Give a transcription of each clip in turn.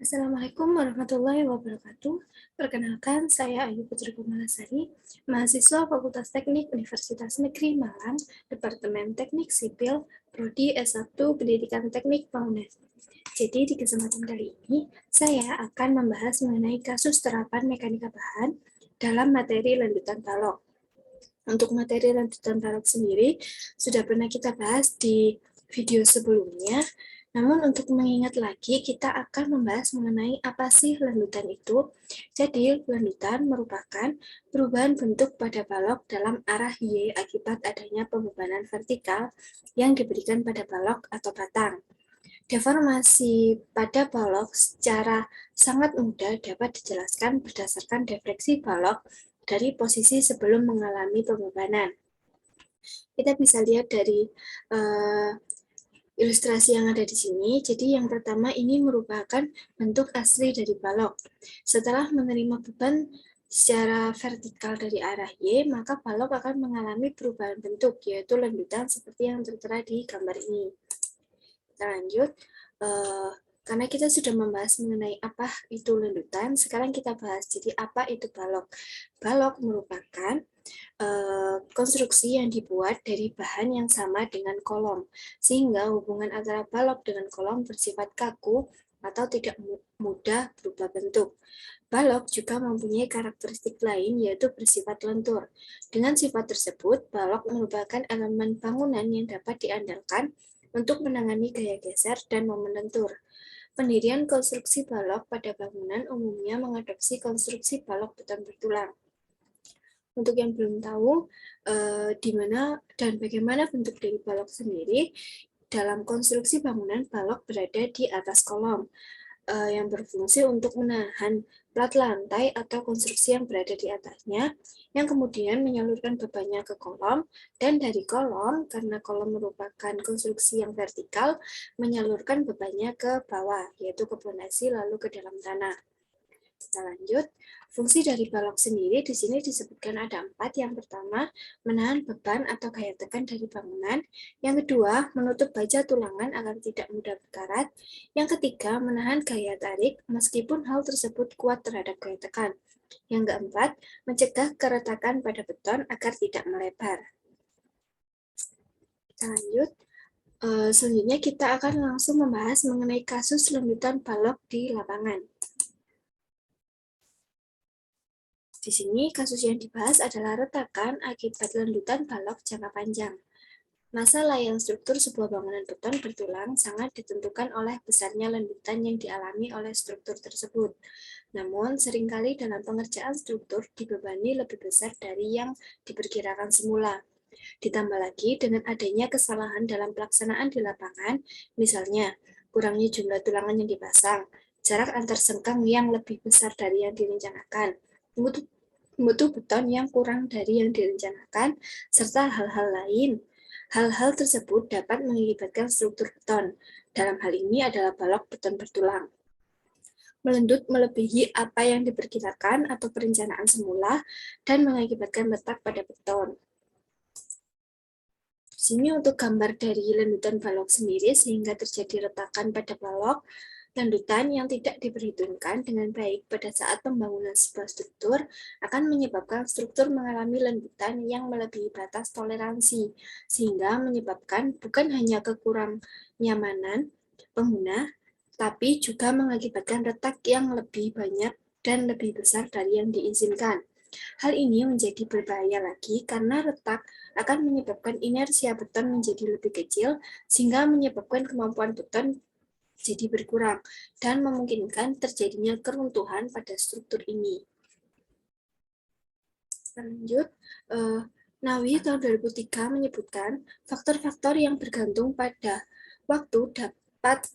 Assalamualaikum warahmatullahi wabarakatuh. Perkenalkan, saya Ayu Putri Kumalasari, mahasiswa Fakultas Teknik Universitas Negeri Malang, Departemen Teknik Sipil, Prodi S1 Pendidikan Teknik Bangunan. Jadi di kesempatan kali ini, saya akan membahas mengenai kasus terapan mekanika bahan dalam materi lanjutan balok. Untuk materi lanjutan balok sendiri, sudah pernah kita bahas di video sebelumnya. Namun untuk mengingat lagi, kita akan membahas mengenai apa sih landutan itu. Jadi, landutan merupakan perubahan bentuk pada balok dalam arah Y akibat adanya pembebanan vertikal yang diberikan pada balok atau batang. Deformasi pada balok secara sangat mudah dapat dijelaskan berdasarkan defleksi balok dari posisi sebelum mengalami pembebanan. Kita bisa lihat dari ilustrasi yang ada di sini. Jadi yang pertama ini merupakan bentuk asli dari balok. Setelah menerima beban secara vertikal dari arah Y, maka balok akan mengalami perubahan bentuk, yaitu landutan seperti yang tertera di gambar ini. Kita lanjut. Karena kita sudah membahas mengenai apa itu landutan, sekarang kita bahas jadi apa itu balok. Balok merupakan konstruksi yang dibuat dari bahan yang sama dengan kolom, sehingga hubungan antara balok dengan kolom bersifat kaku atau tidak mudah berubah bentuk. Balok juga mempunyai karakteristik lain, yaitu bersifat lentur. Dengan sifat tersebut, balok merupakan elemen bangunan yang dapat diandalkan untuk menangani gaya geser dan momen lentur. Pendirian konstruksi balok pada bangunan umumnya mengadopsi konstruksi balok beton bertulang. Untuk yang belum tahu di mana dan bagaimana bentuk dari balok sendiri, dalam konstruksi bangunan balok berada di atas kolom yang berfungsi untuk menahan plat lantai atau konstruksi yang berada di atasnya, yang kemudian menyalurkan bebannya ke kolom, dan dari kolom, karena kolom merupakan konstruksi yang vertikal, menyalurkan bebannya ke bawah, yaitu ke pondasi lalu ke dalam tanah. Kita lanjut. Fungsi dari balok sendiri di sini disebutkan ada 4. Yang pertama, menahan beban atau gaya tekan dari bangunan. Yang kedua, menutup baja tulangan agar tidak mudah berkarat. Yang ketiga, menahan gaya tarik meskipun hal tersebut kuat terhadap gaya tekan. Yang keempat, mencegah keretakan pada beton agar tidak melebar. Kita lanjut. Selanjutnya kita akan langsung membahas mengenai kasus lanjutan balok di lapangan. Di sini, kasus yang dibahas adalah retakan akibat landutan balok jangka panjang. Masa layang struktur sebuah bangunan beton bertulang sangat ditentukan oleh besarnya landutan yang dialami oleh struktur tersebut. Namun, seringkali dalam pengerjaan struktur dibebani lebih besar dari yang diperkirakan semula. Ditambah lagi dengan adanya kesalahan dalam pelaksanaan di lapangan, misalnya kurangnya jumlah tulangan yang dipasang, jarak antar sengkang yang lebih besar dari yang direncanakan, mutu beton yang kurang dari yang direncanakan, serta hal-hal lain. Hal-hal tersebut dapat mengakibatkan struktur beton. Dalam hal ini adalah balok beton bertulang melendut melebihi apa yang diperkirakan atau perencanaan semula dan mengakibatkan retak pada beton. Di sini untuk gambar dari landutan balok sendiri sehingga terjadi retakan pada balok. Landutan yang tidak diperhitungkan dengan baik pada saat pembangunan sebuah struktur akan menyebabkan struktur mengalami landutan yang melebihi batas toleransi, sehingga menyebabkan bukan hanya kekurang nyamanan pengguna, tapi juga mengakibatkan retak yang lebih banyak dan lebih besar dari yang diizinkan. Hal ini menjadi berbahaya lagi karena retak akan menyebabkan inersia beton menjadi lebih kecil, sehingga menyebabkan kemampuan beton jadi berkurang dan memungkinkan terjadinya keruntuhan pada struktur ini. Lanjut, Nawi tahun 2003 menyebutkan faktor-faktor yang bergantung pada waktu dapat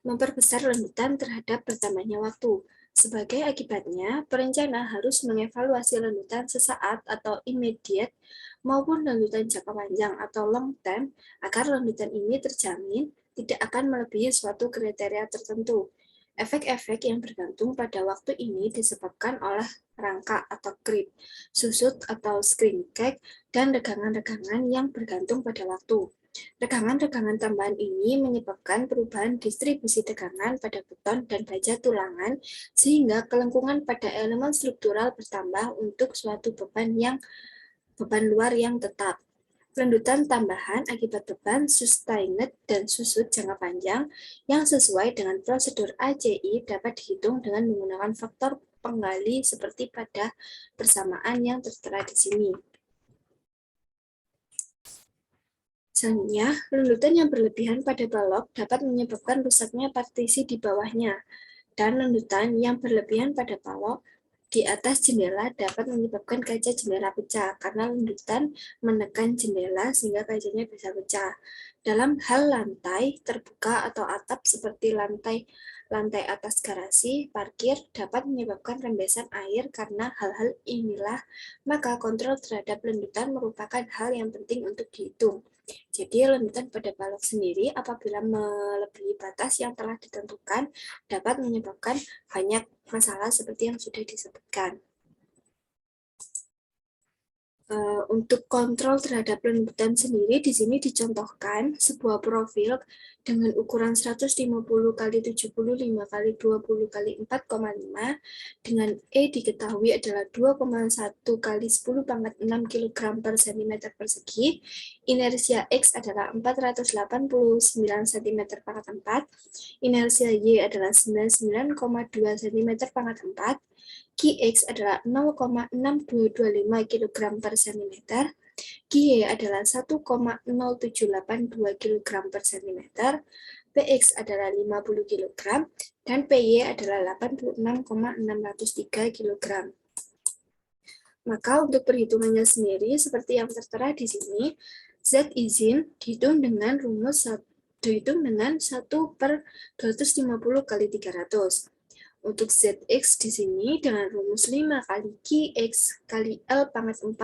memperbesar landutan terhadap bertambahnya waktu. Sebagai akibatnya, perencana harus mengevaluasi landutan sesaat atau immediate maupun landutan jangka panjang atau long term agar landutan ini terjamin tidak akan melebihi suatu kriteria tertentu. Efek-efek yang bergantung pada waktu ini disebabkan oleh rangka atau creep, susut atau screen crack, dan regangan-regangan yang bergantung pada waktu. Regangan-regangan tambahan ini menyebabkan perubahan distribusi tegangan pada beton dan baja tulangan, sehingga kelengkungan pada elemen struktural bertambah untuk suatu beban luar yang tetap. Lendutan tambahan akibat beban sustained dan susut jangka panjang yang sesuai dengan prosedur AJI dapat dihitung dengan menggunakan faktor penggali seperti pada persamaan yang tertera di sini. Selanjutnya, lendutan yang berlebihan pada balok dapat menyebabkan rusaknya partisi di bawahnya, dan lendutan yang berlebihan pada balok di atas jendela dapat menyebabkan kaca jendela pecah karena lendutan menekan jendela sehingga kacanya bisa pecah. Dalam hal lantai terbuka atau atap seperti lantai atas garasi, parkir dapat menyebabkan rembesan air karena hal-hal inilah, maka kontrol terhadap lendutan merupakan hal yang penting untuk dihitung. Jadi lendutan pada balok sendiri apabila melebihi batas yang telah ditentukan dapat menyebabkan banyak masalah seperti yang sudah disebutkan. Untuk kontrol terhadap lendutan sendiri di sini dicontohkan sebuah profil dengan ukuran 150 x 75 x 20 x 4,5 dengan E diketahui adalah 2,1 x 10 pangkat 6 kg per cm persegi, inersia X adalah 489 cm pangkat 4, inersia Y adalah 99,2 cm pangkat 4, Qx adalah 0,6225 kg per cm, Qy adalah 1,0782 kg per cm, Px adalah 50 kg, dan Py adalah 86,603 kg. Maka untuk perhitungannya sendiri, seperti yang tertera di sini, Z izin dihitung dengan rumus 1 per 250 kali 300. Untuk Zx di sini dengan rumus 5 kali Qx kali L pangkat 4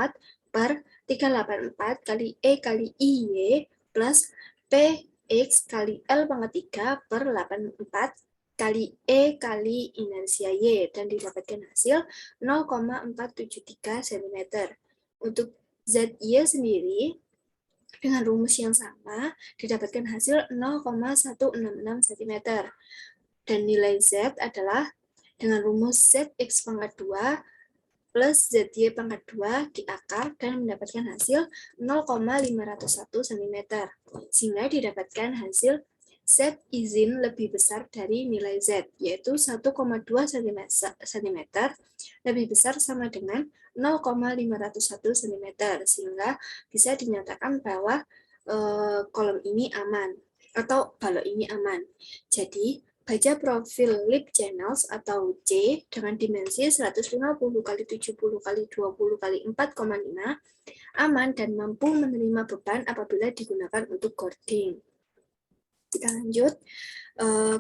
per 384 kali E kali IY plus Px kali L pangkat 3 per 84 kali E kali inersia Y dan didapatkan hasil 0,473 cm. Untuk ZY sendiri dengan rumus yang sama didapatkan hasil 0,166 cm. Dan nilai Z adalah dengan rumus ZX pangkat 2 plus ZY pangkat 2 di akar dan mendapatkan hasil 0,501 cm. Sehingga didapatkan hasil Z izin lebih besar dari nilai Z, yaitu 1,2 cm lebih besar sama dengan 0,501 cm, sehingga bisa dinyatakan bahwa kolom ini aman atau balok ini aman. Jadi, baja profil lip channels atau C dengan dimensi 150 x 70 x 20 x 4,5 aman dan mampu menerima beban apabila digunakan untuk cording. Kita lanjut.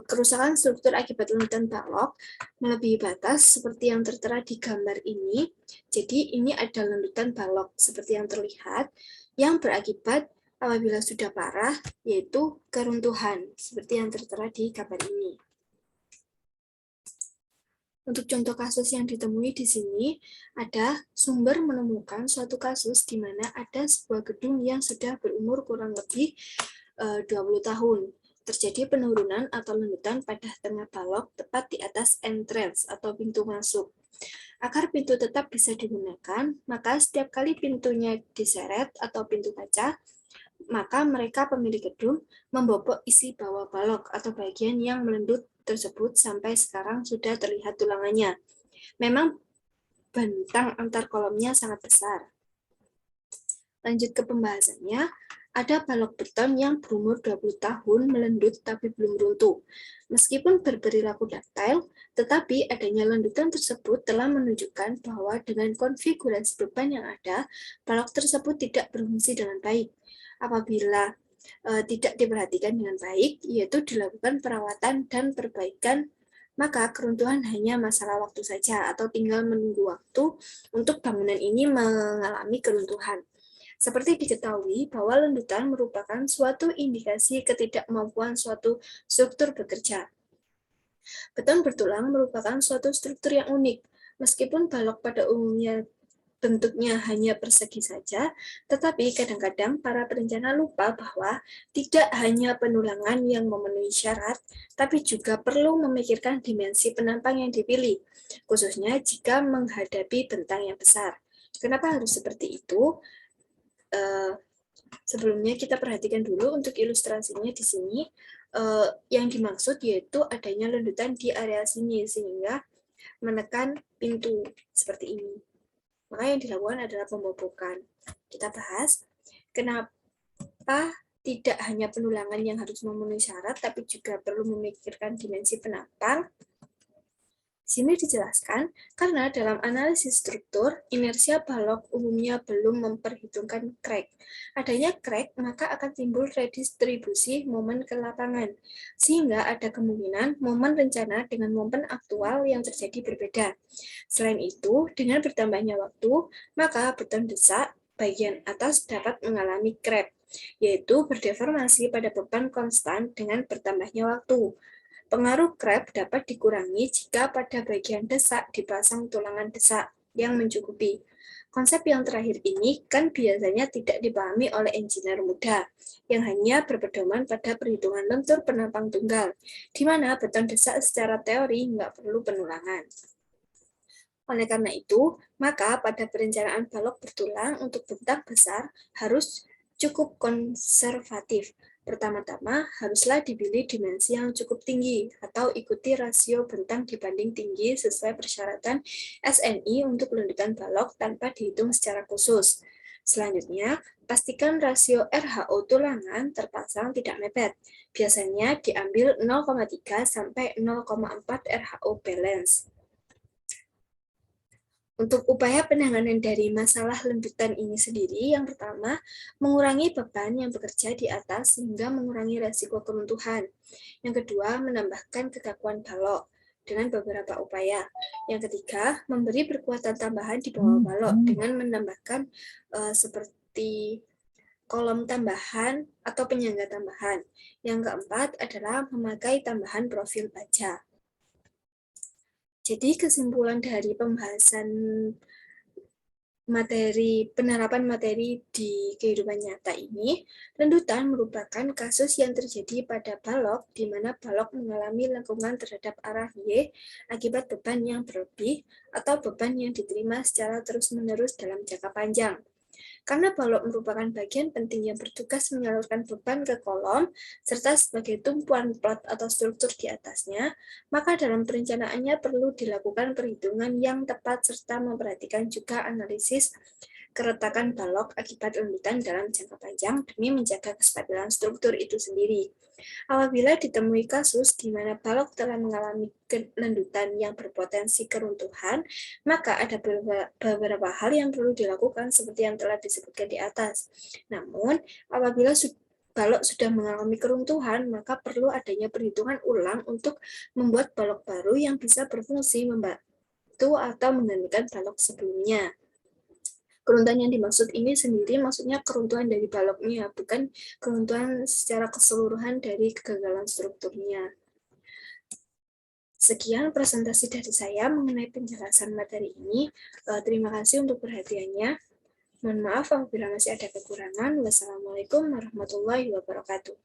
Kerusakan struktur akibat lendutan balok melebihi batas seperti yang tertera di gambar ini. Jadi ini ada lendutan balok seperti yang terlihat yang berakibat apabila sudah parah, yaitu keruntuhan, seperti yang tertera di gambar ini. Untuk contoh kasus yang ditemui di sini, ada sumber menemukan suatu kasus di mana ada sebuah gedung yang sudah berumur kurang lebih 20 tahun. Terjadi penurunan atau lendutan pada tengah balok tepat di atas entrance atau pintu masuk. Agar pintu tetap bisa digunakan, maka setiap kali pintunya diseret atau pintu kaca, maka mereka pemilik gedung membobok isi bawah balok atau bagian yang melendut tersebut sampai sekarang sudah terlihat tulangannya. Memang bentang antar kolomnya sangat besar. Lanjut ke pembahasannya, ada balok beton yang berumur 20 tahun melendut tapi belum runtuh. Meskipun berperilaku daktil, tetapi adanya lendutan tersebut telah menunjukkan bahwa dengan konfigurasi beban yang ada, balok tersebut tidak berfungsi dengan baik. Apabila tidak diperhatikan dengan baik, yaitu dilakukan perawatan dan perbaikan, maka keruntuhan hanya masalah waktu saja atau tinggal menunggu waktu untuk bangunan ini mengalami keruntuhan. Seperti diketahui bahwa lendutan merupakan suatu indikasi ketidakmampuan suatu struktur bekerja. Beton bertulang merupakan suatu struktur yang unik, meskipun balok pada umumnya bentuknya hanya persegi saja, tetapi kadang-kadang para perencana lupa bahwa tidak hanya penulangan yang memenuhi syarat, tapi juga perlu memikirkan dimensi penampang yang dipilih, khususnya jika menghadapi bentang yang besar. Kenapa harus seperti itu? Sebelumnya kita perhatikan dulu untuk ilustrasinya di sini. Yang dimaksud yaitu adanya lendutan di area sini sehingga menekan pintu seperti ini. Maka yang dilakukan adalah pembobokan. Kita bahas kenapa tidak hanya penulangan yang harus memenuhi syarat, tapi juga perlu memikirkan dimensi penampang. Sini dijelaskan, karena dalam analisis struktur, inersia balok umumnya belum memperhitungkan crack. Adanya crack, maka akan timbul redistribusi momen ke lapangan, sehingga ada kemungkinan momen rencana dengan momen aktual yang terjadi berbeda. Selain itu, dengan bertambahnya waktu, maka beton desak bagian atas dapat mengalami crack, yaitu berdeformasi pada beban konstan dengan bertambahnya waktu. Pengaruh krep dapat dikurangi jika pada bagian desak dipasang tulangan desak yang mencukupi. Konsep yang terakhir ini kan biasanya tidak dipahami oleh engineer muda, yang hanya berpedoman pada perhitungan lentur penampang tunggal, di mana beton desak secara teori nggak perlu penulangan. Oleh karena itu, maka pada perencanaan balok bertulang untuk bentang besar harus cukup konservatif. Pertama-tama, haruslah dipilih dimensi yang cukup tinggi atau ikuti rasio bentang dibanding tinggi sesuai persyaratan SNI untuk lendutan balok tanpa dihitung secara khusus. Selanjutnya, pastikan rasio RHO tulangan terpasang tidak mepet. Biasanya diambil 0,3 sampai 0,4 RHO balance. Untuk upaya penanganan dari masalah lendutan ini sendiri, yang pertama, mengurangi beban yang bekerja di atas sehingga mengurangi resiko keruntuhan. Yang kedua, menambahkan kekakuan balok dengan beberapa upaya. Yang ketiga, memberi berkuatan tambahan di bawah balok dengan menambahkan seperti kolom tambahan atau penyangga tambahan. Yang keempat adalah memakai tambahan profil baja. Jadi kesimpulan dari pembahasan penerapan materi di kehidupan nyata ini, lendutan merupakan kasus yang terjadi pada balok di mana balok mengalami lengkungan terhadap arah Y akibat beban yang berlebih atau beban yang diterima secara terus-menerus dalam jangka panjang. Karena balok merupakan bagian penting yang bertugas menyalurkan beban ke kolom, serta sebagai tumpuan plat atau struktur di atasnya, maka dalam perencanaannya perlu dilakukan perhitungan yang tepat serta memperhatikan juga analisis keretakan balok akibat lendutan dalam jangka panjang demi menjaga kestabilan struktur itu sendiri. Apabila ditemui kasus di mana balok telah mengalami lendutan yang berpotensi keruntuhan, maka ada beberapa hal yang perlu dilakukan seperti yang telah disebutkan di atas. Namun, apabila balok sudah mengalami keruntuhan, maka perlu adanya perhitungan ulang untuk membuat balok baru yang bisa berfungsi membantu atau menggantikan balok sebelumnya. Keruntuhan yang dimaksud ini sendiri maksudnya keruntuhan dari baloknya, bukan keruntuhan secara keseluruhan dari kegagalan strukturnya. Sekian presentasi dari saya mengenai penjelasan materi ini. Terima kasih untuk perhatiannya. Mohon maaf apabila masih ada kekurangan. Wassalamualaikum warahmatullahi wabarakatuh.